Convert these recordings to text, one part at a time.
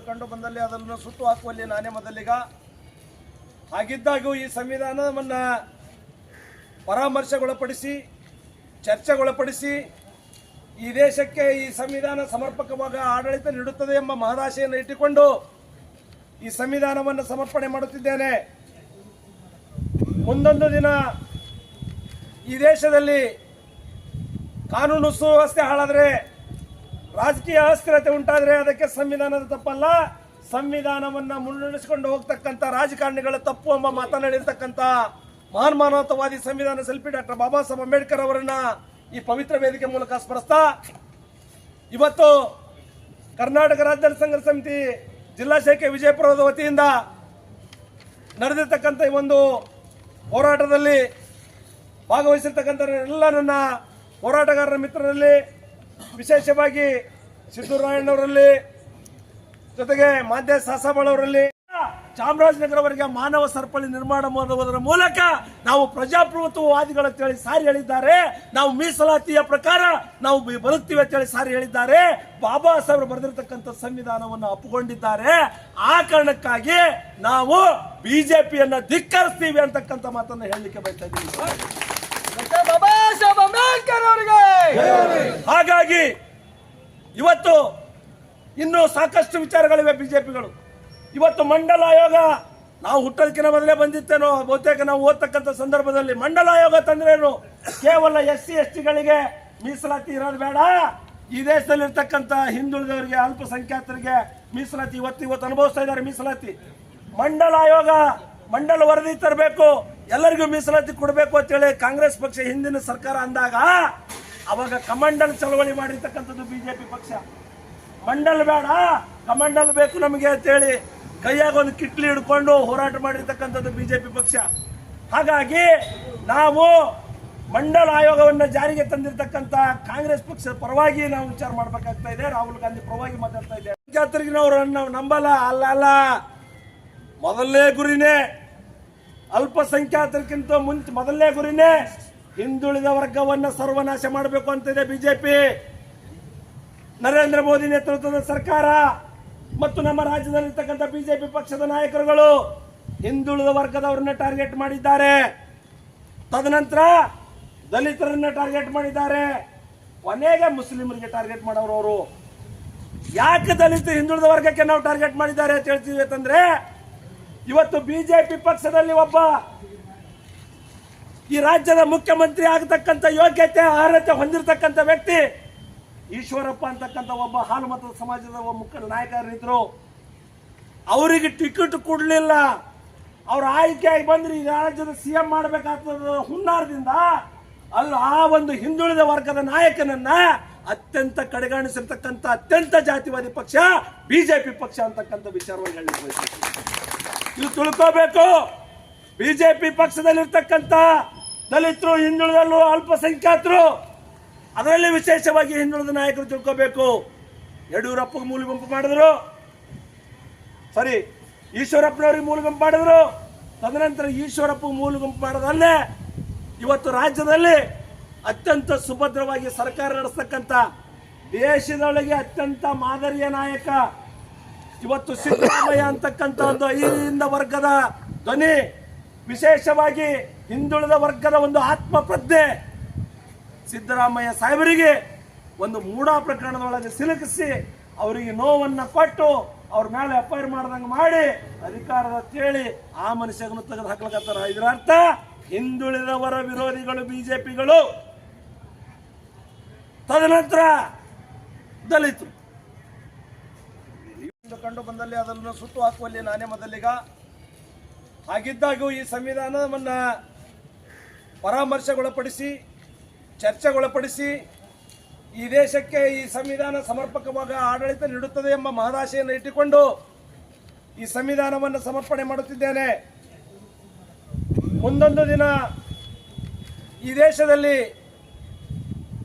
ಕಂಡು ಬಂದಲ್ಲಿ ಅದನ್ನು ಸುಟ್ಟು ಹಾಕುವಲ್ಲಿ ನಾನೇ ಮೊದಲಿಗ. ಹಾಗಿದ್ದಾಗೂ ಈ ಸಂವಿಧಾನವನ್ನು ಪರಾಮರ್ಶೆಗೊಳಪಡಿಸಿ ಚರ್ಚೆಗೊಳಪಡಿಸಿ ಈ ದೇಶಕ್ಕೆ ಈ ಸಂವಿಧಾನ ಸಮರ್ಪಕವಾಗಿ ಆಡಳಿತ ನೀಡುತ್ತದೆ ಎಂಬ ಮಹದಾಶೆಯನ್ನು ಇಟ್ಟುಕೊಂಡು ಈ ಸಂವಿಧಾನವನ್ನು ಸಮರ್ಪಣೆ ಮಾಡುತ್ತಿದ್ದೇನೆ. ಮುಂದೊಂದು ದಿನ ಈ ದೇಶದಲ್ಲಿ ಕಾನೂನು ಸುವ್ಯವಸ್ಥೆ ಹಾಳಾದರೆ, ರಾಜಕೀಯ ಅಸ್ಥಿರತೆ ಉಂಟಾದರೆ ಅದಕ್ಕೆ ಸಂವಿಧಾನದ ತಪ್ಪಲ್ಲ, ಸಂವಿಧಾನವನ್ನು ಮುನ್ನಡೆಸಿಕೊಂಡು ಹೋಗ್ತಕ್ಕಂಥ ರಾಜಕಾರಣಿಗಳ ತಪ್ಪು ಎಂಬ ಮಾತನಾಡಿರ್ತಕ್ಕಂಥ ಮಹಾನ್ ಮಾನವತಾವಾದಿ ಸಂವಿಧಾನ ಶಿಲ್ಪಿ ಡಾಕ್ಟರ್ ಬಾಬಾ ಸಾಹೇಬ್ ಅಂಬೇಡ್ಕರ್ ಅವರನ್ನ ಈ ಪವಿತ್ರ ವೇದಿಕೆ ಮೂಲಕ ಸ್ಮರಿಸ್ತಾ, ಇವತ್ತು ಕರ್ನಾಟಕ ರಾಜ್ಯ ಸಂಘರ್ಷ ಸಮಿತಿ ಜಿಲ್ಲಾ ಶಾಖೆ ವಿಜಯಪುರದ ವತಿಯಿಂದ ನಡೆದಿರ್ತಕ್ಕಂಥ ಈ ಒಂದು ಹೋರಾಟದಲ್ಲಿ ಭಾಗವಹಿಸಿರ್ತಕ್ಕಂಥ ಎಲ್ಲ ನನ್ನ ಹೋರಾಟಗಾರರ ಮಿತ್ರರಲ್ಲಿ, ವಿಶೇಷವಾಗಿ ಸಿದ್ದರಾಮಯ್ಯನವರಲ್ಲಿ, ಜೊತೆಗೆ ಮಾಧ್ಯ ಸಾಸಾಬಳವರಲ್ಲಿ, ಚಾಮರಾಜನಗರವರೆಗೆ ಮಾನವ ಸರಪಳಿ ನಿರ್ಮಾಣ ಮಾಡುವುದರ ಮೂಲಕ ನಾವು ಪ್ರಜಾಪ್ರಭುತ್ವವಾದಿಗಳು ಅಂತೇಳಿ ಸಾರಿ ಹೇಳಿದ್ದಾರೆ. ನಾವು ಮೀಸಲಾತಿಯ ಪ್ರಕಾರ ನಾವು ಬದುಕ್ತೀವಿ ಅಂತೇಳಿ ಸಾರಿ ಹೇಳಿದ್ದಾರೆ. ಬಾಬಾ ಸಾಹೇಬರು ಬರೆದಿರತಕ್ಕಂಥ ಸಂವಿಧಾನವನ್ನು ಅಪ್ಪುಕೊಂಡಿದ್ದಾರೆ. ಆ ಕಾರಣಕ್ಕಾಗಿ ನಾವು ಬಿಜೆಪಿಯನ್ನ ಧಿಕ್ಕರಿಸ್ತೀವಿ ಅಂತಕ್ಕಂಥ ಮಾತನ್ನು ಹೇಳಲಿಕ್ಕೆ ಬಯಸ್ತಾ ಇದ್ದೀವಿ. ಹಾಗಾಗಿ ಇವತ್ತು ಇನ್ನೂ ಸಾಕಷ್ಟು ವಿಚಾರಗಳಿವೆ ಬಿಜೆಪಿಗಳು. ಇವತ್ತು ಮಂಡಲ ಆಯೋಗ ನಾವು ಹುಟ್ಟೋದಕ್ಕಿಂತ ಮೊದಲೇ ಬಂದಿತ್ತೇನೋ ಬಹುತೇಕ ನಾವು ಓದ್ತಕ್ಕಂಥ ಸಂದರ್ಭದಲ್ಲಿ. ಮಂಡಲ ಆಯೋಗ ತಂದ್ರೇನು? ಕೇವಲ SC STಗಳಿಗೆ ಮೀಸಲಾತಿ ಇರೋದು ಬೇಡ, ಈ ದೇಶದಲ್ಲಿರ್ತಕ್ಕಂಥ ಹಿಂದುಳಿದವರಿಗೆ, ಅಲ್ಪಸಂಖ್ಯಾತರಿಗೆ ಮೀಸಲಾತಿ ಇವತ್ತು ಅನುಭವಿಸ್ತಾ ಇದ್ದಾರೆ. ಮೀಸಲಾತಿ ಮಂಡಲ ಆಯೋಗ ಮಂಡಲ ವರದಿ ತರಬೇಕು, ಎಲ್ಲರಿಗೂ ಮೀಸಲಾತಿ ಕೊಡಬೇಕು ಅಂತೇಳಿ ಕಾಂಗ್ರೆಸ್ ಪಕ್ಷ ಹಿಂದಿನ ಸರ್ಕಾರ ಅಂದಾಗ ಅವಾಗ ಕಮಂಡಲ್ ಚಳವಳಿ ಮಾಡಿರ್ತಕ್ಕಂಥದ್ದು ಬಿಜೆಪಿ ಪಕ್ಷ. ಮಂಡಲ್ ಬೇಡ, ಕಮಂಡಲ್ ಬೇಕು ನಮಗೆ ಅಂತೇಳಿ ಕೈಯಾಗ ಒಂದು ಕಿಟ್ಲಿ ಹಿಡ್ಕೊಂಡು ಹೋರಾಟ ಮಾಡಿರ್ತಕ್ಕಂಥದ್ದು ಬಿಜೆಪಿ ಪಕ್ಷ. ಹಾಗಾಗಿ ನಾವು ಮಂಡಲ ಆಯೋಗವನ್ನು ಜಾರಿಗೆ ತಂದಿರತಕ್ಕಂಥ ಕಾಂಗ್ರೆಸ್ ಪಕ್ಷದ ಪರವಾಗಿ ನಾವು ವಿಚಾರ ಮಾಡಬೇಕಾಗ್ತಾ ಇದೆ. ರಾಹುಲ್ ಗಾಂಧಿ ಪರವಾಗಿ ಮಾತಾಡ್ತಾ ಇದೆ. ಜಾತ್ರೆಗೆ ನಾವು ನಂಬಲ್ಲ, ಅಲ್ಲ ಮೊದಲನೇ ಗುರಿನೇ ಅಲ್ಪಸಂಖ್ಯಾತರಿಗಿಂತ ಮೊದಲನೇ ಗುರಿನೇ ಹಿಂದುಳಿದ ವರ್ಗವನ್ನು ಸರ್ವನಾಶ ಮಾಡಬೇಕು ಅಂತಿದೆ ಬಿಜೆಪಿ. ನರೇಂದ್ರ ಮೋದಿ ನೇತೃತ್ವದ ಸರ್ಕಾರ ಮತ್ತು ನಮ್ಮ ರಾಜ್ಯದಲ್ಲಿರ್ತಕ್ಕಂಥ ಬಿಜೆಪಿ ಪಕ್ಷದ ನಾಯಕರುಗಳು ಹಿಂದುಳಿದ ವರ್ಗದವರನ್ನ ಟಾರ್ಗೆಟ್ ಮಾಡಿದ್ದಾರೆ. ತದನಂತರ ದಲಿತರನ್ನ ಟಾರ್ಗೆಟ್ ಮಾಡಿದ್ದಾರೆ. ಕೊನೆಗೆ ಮುಸ್ಲಿಮರಿಗೆ ಟಾರ್ಗೆಟ್ ಮಾಡೋರು ಅವರು. ಯಾಕೆ ದಲಿತ ಹಿಂದುಳಿದ ವರ್ಗಕ್ಕೆ ನಾವು ಟಾರ್ಗೆಟ್ ಮಾಡಿದ್ದಾರೆ ಅಂತ ಹೇಳ್ತೀವಿ ಅಂತಂದ್ರೆ, ಇವತ್ತು ಬಿಜೆಪಿ ಪಕ್ಷದಲ್ಲಿ ಒಬ್ಬ ಈ ರಾಜ್ಯದ ಮುಖ್ಯಮಂತ್ರಿ ಆಗತಕ್ಕಂಥ ಯೋಗ್ಯತೆ ಅರ್ಹತೆ ಹೊಂದಿರತಕ್ಕಂಥ ವ್ಯಕ್ತಿ ಈಶ್ವರಪ್ಪ ಅಂತಕ್ಕಂಥ ಒಬ್ಬ ಹಾಲು ಮತದ ಸಮಾಜದ ಒಬ್ಬ ಮುಖ್ಯ ನಾಯಕರಿದ್ರು. ಅವರಿಗೆ ಟಿಕೆಟ್ ಕೊಡಲಿಲ್ಲ. ಅವ್ರು ಆಯ್ಕೆಯಾಗಿ ಬಂದ್ರೆ ಈ ರಾಜ್ಯದ CM ಮಾಡಬೇಕಾಗ್ತದ ಹುನ್ನಾರದಿಂದ ಅಲ್ಲಿ ಆ ಒಂದು ಹಿಂದುಳಿದ ವರ್ಗದ ನಾಯಕನನ್ನ ಅತ್ಯಂತ ಕಡೆಗಾಣಿಸಿರ್ತಕ್ಕಂಥ ಅತ್ಯಂತ ಜಾತಿವಾದಿ ಪಕ್ಷ ಬಿಜೆಪಿ ಪಕ್ಷ ಅಂತಕ್ಕಂಥ ವಿಚಾರವನ್ನು ಹೇಳಲಿಕ್ಕೆ ಇದು ತಿಳ್ಕೋಬೇಕು. ಬಿಜೆಪಿ ಪಕ್ಷದಲ್ಲಿರ್ತಕ್ಕಂಥ ದಲಿತರು, ಹಿಂದುಳಿದವರು, ಅಲ್ಪಸಂಖ್ಯಾತರು, ಅದರಲ್ಲಿ ವಿಶೇಷವಾಗಿ ಹಿಂದುಳಿದ ನಾಯಕರು ತಿಳ್ಕೋಬೇಕು. ಯಡಿಯೂರಪ್ಪಗೆ ಮೂಲ ಗುಂಪು ಮಾಡಿದ್ರು, ಈಶ್ವರಪ್ಪನವ್ರಿಗೆ ಮೂಲ ಗುಂಪು ಮಾಡಿದ್ರು. ತದನಂತರ ಈಶ್ವರಪ್ಪ ಮೂಲ ಗುಂಪು ಮಾಡೋದಲ್ಲೇ ಇವತ್ತು ರಾಜ್ಯದಲ್ಲಿ ಅತ್ಯಂತ ಸುಭದ್ರವಾಗಿ ಸರ್ಕಾರ ನಡೆಸ್ತಕ್ಕಂಥ ದೇಶದೊಳಗೆ ಅತ್ಯಂತ ಮಾದರಿಯ ನಾಯಕ ಇವತ್ತು ಸಿದ್ದರಾಮಯ್ಯ ಅಂತಕ್ಕಂಥ ಒಂದು ಅಹಿಂದ ವರ್ಗದ ಧ್ವನಿ, ವಿಶೇಷವಾಗಿ ಹಿಂದುಳಿದ ವರ್ಗದ ಒಂದು ಆತ್ಮ ಪ್ರಜ್ಞೆ ಸಿದ್ದರಾಮಯ್ಯ ಸಾಹೇಬರಿಗೆ ಒಂದು ಮೂಢ ಪ್ರಕರಣದೊಳಗೆ ಸಿಲುಕಿಸಿ ಅವರಿಗೆ ನೋವನ್ನ ಕೊಟ್ಟು ಅವ್ರ ಮೇಲೆ FIR ಮಾಡ್ದಂಗೆ ಮಾಡಿ ಅಧಿಕಾರದ ಕೇಳಿ ಆ ಮನುಷ್ಯಗನ್ನು ತೆಗೆದು ಹಾಕ್ಲಕತ್ತಾರ. ಇದರ ಅರ್ಥ ಹಿಂದುಳಿದವರ ವಿರೋಧಿಗಳು ಬಿಜೆಪಿಗಳು, ತದನಂತರ ದಲಿತರು. ಕಂಡು ಬಂದಲ್ಲಿ ಅದನ್ನು ಸುಟ್ಟು ಹಾಕುವಲ್ಲಿ ನಾನೇ ಮೊದಲಿಗ. ಹಾಗಿದ್ದಾಗೂ ಈ ಸಂವಿಧಾನವನ್ನು ಪರಾಮರ್ಶೆಗೊಳಪಡಿಸಿ ಚರ್ಚೆಗೊಳಪಡಿಸಿ ಈ ದೇಶಕ್ಕೆ ಈ ಸಂವಿಧಾನ ಸಮರ್ಪಕವಾಗಿ ಆಡಳಿತ ನೀಡುತ್ತದೆ ಎಂಬ ಮಹದಾಶೆಯನ್ನು ಇಟ್ಟುಕೊಂಡು ಈ ಸಂವಿಧಾನವನ್ನು ಸಮರ್ಪಣೆ ಮಾಡುತ್ತಿದ್ದೇನೆ. ಮುಂದೊಂದು ದಿನ ಈ ದೇಶದಲ್ಲಿ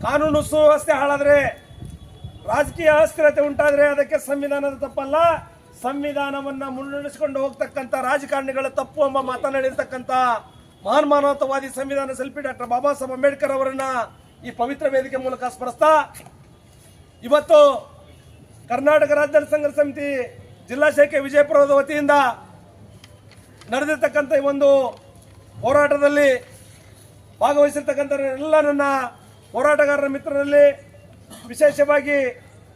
ಕಾನೂನು ಸುವ್ಯವಸ್ಥೆ ಹಾಳಾದರೆ, ರಾಜಕೀಯ ಅಸ್ಥಿರತೆ ಉಂಟಾದರೆ ಅದಕ್ಕೆ ಸಂವಿಧಾನದ ತಪ್ಪಲ್ಲ, ಸಂವಿಧಾನವನ್ನು ಮುನ್ನಡೆಸಿಕೊಂಡು ಹೋಗ್ತಕ್ಕಂಥ ರಾಜಕಾರಣಿಗಳ ತಪ್ಪು ಎಂಬ ಮಾತನಾಡಿರ್ತಕ್ಕಂಥ ಮಹಾನ್ ಮಾನವತಾವಾದಿ ಸಂವಿಧಾನ ಶಿಲ್ಪಿ ಡಾಕ್ಟರ್ ಬಾಬಾ ಸಾಹೇಬ್ ಅಂಬೇಡ್ಕರ್ ಅವರನ್ನ ಈ ಪವಿತ್ರ ವೇದಿಕೆ ಮೂಲಕ ಸ್ಮರಿಸ್ತಾ, ಇವತ್ತು ಕರ್ನಾಟಕ ರಾಜ್ಯ ಸಂಘರ್ಷ ಸಮಿತಿ ಜಿಲ್ಲಾ ಶಾಖೆ ವಿಜಯಪುರದ ವತಿಯಿಂದ ನಡೆದಿರ್ತಕ್ಕಂಥ ಈ ಒಂದು ಹೋರಾಟದಲ್ಲಿ ಭಾಗವಹಿಸಿರ್ತಕ್ಕಂಥ ಎಲ್ಲ ನನ್ನ ಹೋರಾಟಗಾರರ ಮಿತ್ರರಲ್ಲಿ, ವಿಶೇಷವಾಗಿ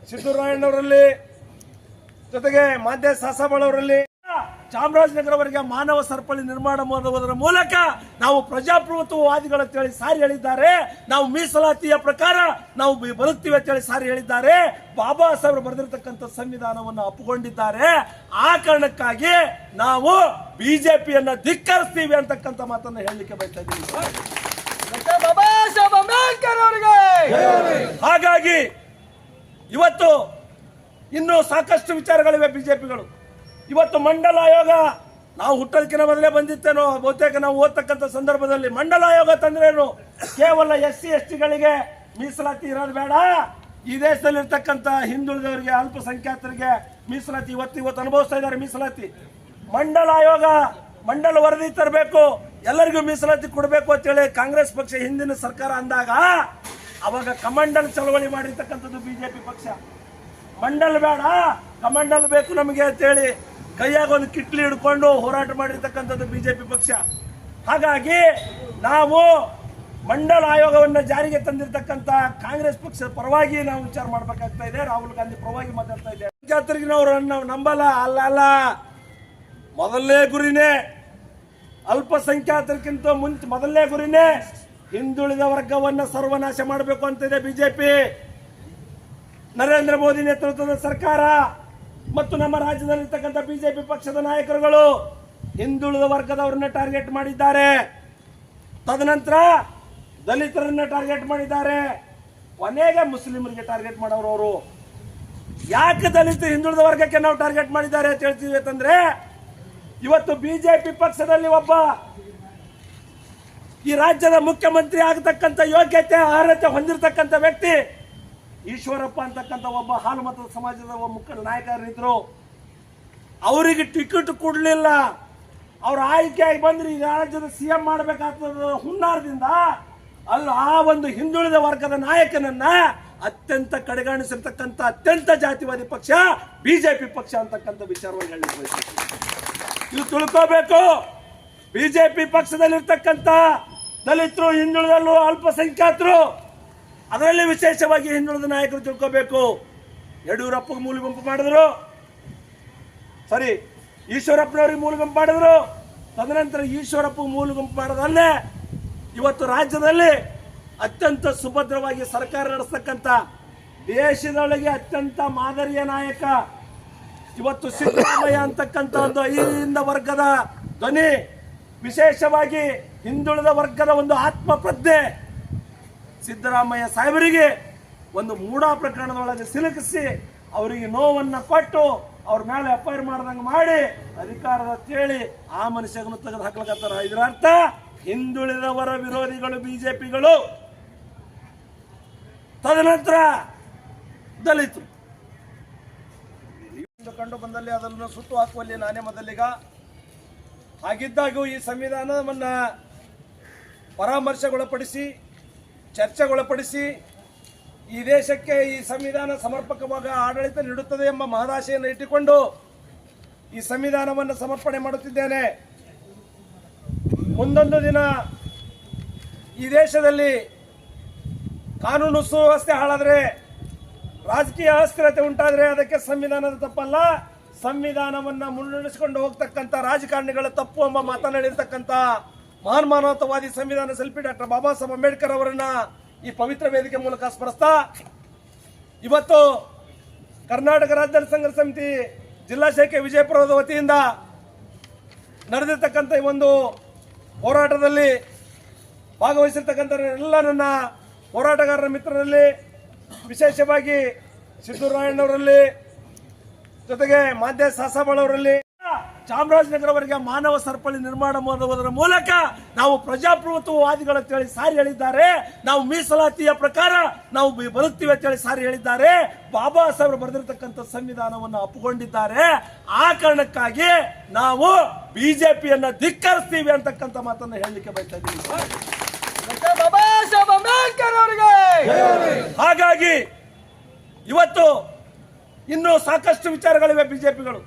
ಸಿದ್ದರಾಮಯ್ಯನವರಲ್ಲಿ, ಜೊತೆಗೆ ಮಾಧ್ಯ ಸಾಸಾಬಳವರಲ್ಲಿ, ಚಾಮರಾಜನಗರವರೆಗೆ ಮಾನವ ಸರಪಳಿ ನಿರ್ಮಾಣ ಮಾಡುವುದರ ಮೂಲಕ ನಾವು ಪ್ರಜಾಪ್ರಭುತ್ವವಾದಿಗಳು ಅಂತೇಳಿ ಸಾರಿ ಹೇಳಿದ್ದಾರೆ. ನಾವು ಮೀಸಲಾತಿಯ ಪ್ರಕಾರ ನಾವು ಬದುಕ್ತೀವಿ ಅಂತೇಳಿ ಸಾರಿ ಹೇಳಿದ್ದಾರೆ. ಬಾಬಾ ಸಾಹೇಬರು ಬರೆದಿರ್ತಕ್ಕಂಥ ಸಂವಿಧಾನವನ್ನು ಒಪ್ಪಿಕೊಂಡಿದ್ದಾರೆ. ಆ ಕಾರಣಕ್ಕಾಗಿ ನಾವು ಬಿಜೆಪಿಯನ್ನ ಧಿಕ್ಕರಿಸ್ತೀವಿ ಅಂತಕ್ಕಂಥ ಮಾತನ್ನು ಹೇಳಲಿಕ್ಕೆ ಬಯಸ್ತಾ ಇದ್ದೀವಿ. ಬಾಬಾ ಸಾಹೇಬ್ ಅಂಬೇಡ್ಕರ್ ಅವರಿಗೆ. ಹಾಗಾಗಿ ಇವತ್ತು ಇನ್ನೂ ಸಾಕಷ್ಟು ವಿಚಾರಗಳಿವೆ ಬಿಜೆಪಿಗಳು. ಇವತ್ತು ಮಂಡಲ ಆಯೋಗ ನಾವು ಹುಟ್ಟೋದಕ್ಕಿಂತ ಮೊದಲೇ ಬಂದಿತ್ತೇನೋ ಬಹುತೇಕ ನಾವು ಓದ್ತಕ್ಕಂಥ ಸಂದರ್ಭದಲ್ಲಿ ಮಂಡಲ ಆಯೋಗ ತಂದ್ರೇನು, ಕೇವಲ SC STಗಳಿಗೆ ಮೀಸಲಾತಿ ಇರೋದು ಬೇಡ, ಈ ದೇಶದಲ್ಲಿರ್ತಕ್ಕಂಥ ಹಿಂದುಳಿದವರಿಗೆ, ಅಲ್ಪಸಂಖ್ಯಾತರಿಗೆ ಮೀಸಲಾತಿ ಇವತ್ತು ಅನುಭವಿಸ್ತಾ ಇದ್ದಾರೆ. ಮೀಸಲಾತಿ ಮಂಡಲ ಆಯೋಗ ಮಂಡಲ ವರದಿ ತರಬೇಕು, ಎಲ್ಲರಿಗೂ ಮೀಸಲಾತಿ ಕೊಡಬೇಕು ಅಂತೇಳಿ ಕಾಂಗ್ರೆಸ್ ಪಕ್ಷ ಹಿಂದಿನ ಸರ್ಕಾರ ಅಂದಾಗ ಅವಾಗ ಕಮಂಡಲ್ ಚಳವಳಿ ಮಾಡಿರ್ತಕ್ಕಂಥದ್ದು ಬಿಜೆಪಿ ಪಕ್ಷ. ಮಂಡಲ್ ಬೇಡ, ಕಮಂಡಲ್ ಬೇಕು ನಮಗೆ ಅಂತೇಳಿ ಕೈಯಾಗ ಒಂದು ಕಿಟ್ಲಿ ಹಿಡ್ಕೊಂಡು ಹೋರಾಟ ಮಾಡಿರ್ತಕ್ಕಂಥದ್ದು ಬಿಜೆಪಿ ಪಕ್ಷ. ಹಾಗಾಗಿ ನಾವು ಮಂಡಲ ಆಯೋಗವನ್ನು ಜಾರಿಗೆ ತಂದಿರತಕ್ಕಂಥ ಕಾಂಗ್ರೆಸ್ ಪಕ್ಷದ ಪರವಾಗಿ ನಾವು ವಿಚಾರ ಮಾಡಬೇಕಾಗ್ತಾ ಇದೆ. ರಾಹುಲ್ ಗಾಂಧಿ ಪರವಾಗಿ ಮಾತಾಡ್ತಾ ಇದ್ದೇವೆ. ಜಾತ್ರೆಗೆ ನಾವು ನಂಬಲ್ಲ, ಅಲ್ಲ ಮೊದಲನೇ ಗುರಿನೇ ಅಲ್ಪಸಂಖ್ಯಾತರಿಗಿಂತ ಮುಂಚೆ ಮೊದಲನೇ ಗುರಿನೇ ಹಿಂದುಳಿದ ವರ್ಗವನ್ನು ಸರ್ವನಾಶ ಮಾಡಬೇಕು ಅಂತಿದೆ ಬಿಜೆಪಿ. ನರೇಂದ್ರ ಮೋದಿ ನೇತೃತ್ವದ ಸರ್ಕಾರ ಮತ್ತು ನಮ್ಮ ರಾಜ್ಯದಲ್ಲಿರ್ತಕ್ಕಂಥ ಬಿಜೆಪಿ ಪಕ್ಷದ ನಾಯಕರುಗಳು ಹಿಂದುಳಿದ ವರ್ಗದವರನ್ನ ಟಾರ್ಗೆಟ್ ಮಾಡಿದ್ದಾರೆ. ತದನಂತರ ದಲಿತರನ್ನ ಟಾರ್ಗೆಟ್ ಮಾಡಿದ್ದಾರೆ. ಕೊನೆಗೆ ಮುಸ್ಲಿಮರಿಗೆ ಟಾರ್ಗೆಟ್ ಮಾಡೋರು ಅವರು. ಯಾಕೆ ದಲಿತ ಹಿಂದುಳಿದ ವರ್ಗಕ್ಕೆ ನಾವು ಟಾರ್ಗೆಟ್ ಮಾಡಿದ್ದಾರೆ ಅಂತ ಹೇಳ್ತೀವಿ ಅಂತಂದ್ರೆ, ಇವತ್ತು ಬಿಜೆಪಿ ಪಕ್ಷದಲ್ಲಿ ಒಬ್ಬ ಈ ರಾಜ್ಯದ ಮುಖ್ಯಮಂತ್ರಿ ಆಗತಕ್ಕಂಥ ಯೋಗ್ಯತೆ ಅರ್ಹತೆ ಹೊಂದಿರತಕ್ಕಂಥ ವ್ಯಕ್ತಿ ಈಶ್ವರಪ್ಪ ಅಂತಕ್ಕಂಥ ಒಬ್ಬ ಹಾಲು ಮತದ ಸಮಾಜದ ಒಬ್ಬ ಮುಖ್ಯ ನಾಯಕರಿದ್ರು. ಅವರಿಗೆ ಟಿಕೆಟ್ ಕೊಡಲಿಲ್ಲ. ಅವ್ರ ಆಯ್ಕೆಯಾಗಿ ಬಂದ್ರೆ ಈ ರಾಜ್ಯದ CM ಮಾಡಬೇಕಾಗ್ತದ ಹುನ್ನಾರದಿಂದ ಅಲ್ಲ, ಆ ಒಂದು ಹಿಂದುಳಿದ ವರ್ಗದ ನಾಯಕನನ್ನ ಅತ್ಯಂತ ಕಡೆಗಾಣಿಸಿರ್ತಕ್ಕಂಥ ಅತ್ಯಂತ ಜಾತಿವಾದಿ ಪಕ್ಷ ಬಿಜೆಪಿ ಪಕ್ಷ ಅಂತಕ್ಕಂಥ ವಿಚಾರವಾಗಿ ಹೇಳಲಿಕ್ಕೆ ಇದು ತಿಳ್ಕೋಬೇಕು. ಬಿಜೆಪಿ ಪಕ್ಷದಲ್ಲಿರ್ತಕ್ಕಂಥ ದಲಿತರು, ಹಿಂದುಳಿದವರು, ಅಲ್ಪಸಂಖ್ಯಾತರು, ಅದರಲ್ಲಿ ವಿಶೇಷವಾಗಿ ಹಿಂದುಳಿದ ನಾಯಕರು ತಿಳ್ಕೋಬೇಕು. ಯಡಿಯೂರಪ್ಪಗೆ ಮೂಲ ಗುಂಪು ಮಾಡಿದ್ರು, ಸರಿ, ಈಶ್ವರಪ್ಪನವ್ರಿಗೆ ಮೂಲ ಗುಂಪು ಮಾಡಿದ್ರು. ತದನಂತರ ಈಶ್ವರಪ್ಪಗೆ ಮೂಲ ಗುಂಪು ಮಾಡೋದಲ್ಲೇ ಇವತ್ತು ರಾಜ್ಯದಲ್ಲಿ ಅತ್ಯಂತ ಸುಭದ್ರವಾಗಿ ಸರ್ಕಾರ ನಡೆಸ್ತಕ್ಕಂಥ ದೇಶದೊಳಗೆ ಅತ್ಯಂತ ಮಾದರಿಯ ನಾಯಕ ಇವತ್ತು ಸಿದ್ದರಾಮಯ್ಯ ಅಂತಕ್ಕಂಥ ಒಂದು ಅಹಿಂದ ವರ್ಗದ ಧ್ವನಿ, ವಿಶೇಷವಾಗಿ ಹಿಂದುಳಿದ ವರ್ಗದ ಒಂದು ಆತ್ಮ ಪ್ರಜ್ಞೆ ಸಿದ್ದರಾಮಯ್ಯ ಸಾಹೇಬರಿಗೆ ಒಂದು ಮೂಢ ಪ್ರಕರಣದೊಳಗೆ ಸಿಲುಕಿಸಿ ಅವರಿಗೆ ನೋವನ್ನು ಕೊಟ್ಟು ಅವ್ರ ಮೇಲೆ FIR ಮಾಡ್ದಂಗೆ ಮಾಡಿ ಅಧಿಕಾರದ ತೇಳಿ ಆ ಮನುಷ್ಯಗನ್ನು ತೆಗೆದು ಹಾಕ್ಲಕತ್ತಾರ. ಇದರ ಅರ್ಥ ಹಿಂದುಳಿದವರ ವಿರೋಧಿಗಳು ಬಿಜೆಪಿಗಳು. ತದನಂತರ ದಲಿತರು ಕಂಡು ಬಂದಲ್ಲಿ ಅದನ್ನು ಸುಟ್ಟು ಹಾಕುವಲ್ಲಿ ನಾನೇ ಮೊದಲಿಗ. ಹಾಗಿದ್ದಾಗೂ ಈ ಸಂವಿಧಾನವನ್ನ ಪರಾಮರ್ಶೆಗೊಳಪಡಿಸಿ, ಚರ್ಚೆಗೊಳಪಡಿಸಿ ಈ ದೇಶಕ್ಕೆ ಈ ಸಂವಿಧಾನ ಸಮರ್ಪಕವಾಗಿ ಆಡಳಿತ ನೀಡುತ್ತದೆ ಎಂಬ ಮಹದಾಶೆಯನ್ನು ಇಟ್ಟುಕೊಂಡು ಈ ಸಂವಿಧಾನವನ್ನು ಸಮರ್ಪಣೆ ಮಾಡುತ್ತಿದ್ದೇನೆ. ಮುಂದೊಂದು ದಿನ ಈ ದೇಶದಲ್ಲಿ ಕಾನೂನು ಸುವ್ಯವಸ್ಥೆ ಹಾಳಾದರೆ, ರಾಜಕೀಯ ಅಸ್ಥಿರತೆ ಉಂಟಾದರೆ ಅದಕ್ಕೆ ಸಂವಿಧಾನದ ತಪ್ಪಲ್ಲ, ಸಂವಿಧಾನವನ್ನು ಮುನ್ನಡೆಸಿಕೊಂಡು ಹೋಗ್ತಕ್ಕಂಥ ರಾಜಕಾರಣಿಗಳ ತಪ್ಪು ಎಂಬ ಮಾತನಾಡಿರ್ತಕ್ಕಂಥ ಮಹಾನ್ ಮಾನವತಾವಾದಿ ಸಂವಿಧಾನ ಶಿಲ್ಪಿ ಡಾಕ್ಟರ್ ಬಾಬಾ ಸಾಹೇಬ್ ಅಂಬೇಡ್ಕರ್ ಅವರನ್ನ ಈ ಪವಿತ್ರ ವೇದಿಕೆ ಮೂಲಕ ಸ್ಮರಿಸ್ತಾ, ಇವತ್ತು ಕರ್ನಾಟಕ ರಾಜ್ಯ ಸಂಘರ್ಷ ಸಮಿತಿ ಜಿಲ್ಲಾ ಶಾಖೆ ವಿಜಯಪುರದ ವತಿಯಿಂದ ನಡೆದಿರ್ತಕ್ಕಂಥ ಈ ಒಂದು ಹೋರಾಟದಲ್ಲಿ ಭಾಗವಹಿಸಿರ್ತಕ್ಕಂಥ ಎಲ್ಲ ನನ್ನ ಹೋರಾಟಗಾರರ ಮಿತ್ರರಲ್ಲಿ, ವಿಶೇಷವಾಗಿ ಸಿದ್ದರಾಮಯ್ಯನವರಲ್ಲಿ, ಜೊತೆಗೆ ಮಾಧ್ಯ ಸಾಸಾಬಳವರಲ್ಲಿ, ಚಾಮರಾಜನಗರವರೆಗೆ ಮಾನವ ಸರಪಳಿ ನಿರ್ಮಾಣ ಮಾಡುವುದರ ಮೂಲಕ ನಾವು ಪ್ರಜಾಪ್ರಭುತ್ವವಾದಿಗಳು ಅಂತೇಳಿ ಸಾರಿ ಹೇಳಿದ್ದಾರೆ. ನಾವು ಮೀಸಲಾತಿಯ ಪ್ರಕಾರ ನಾವು ಬದುಕ್ತೀವಿ ಅಂತೇಳಿ ಸಾರಿ ಹೇಳಿದ್ದಾರೆ. ಬಾಬಾ ಸಾಹೇಬರು ಬರೆದಿರ್ತಕ್ಕಂಥ ಸಂವಿಧಾನವನ್ನು ಒಪ್ಪಿಕೊಂಡಿದ್ದಾರೆ. ಆ ಕಾರಣಕ್ಕಾಗಿ ನಾವು ಬಿಜೆಪಿಯನ್ನ ಧಿಕ್ಕರಿಸ್ತೀವಿ ಅಂತಕ್ಕಂಥ ಮಾತನ್ನು ಹೇಳಲಿಕ್ಕೆ ಬಯಸ್ತಾ ಇದ್ದೀವಿ. ಬಾಬಾ ಸಾಹೇಬ್ ಅಂಬೇಡ್ಕರ್ ಅವರಿಗೆ. ಹಾಗಾಗಿ ಇವತ್ತು ಇನ್ನೂ ಸಾಕಷ್ಟು ವಿಚಾರಗಳಿವೆ ಬಿಜೆಪಿಗಳು.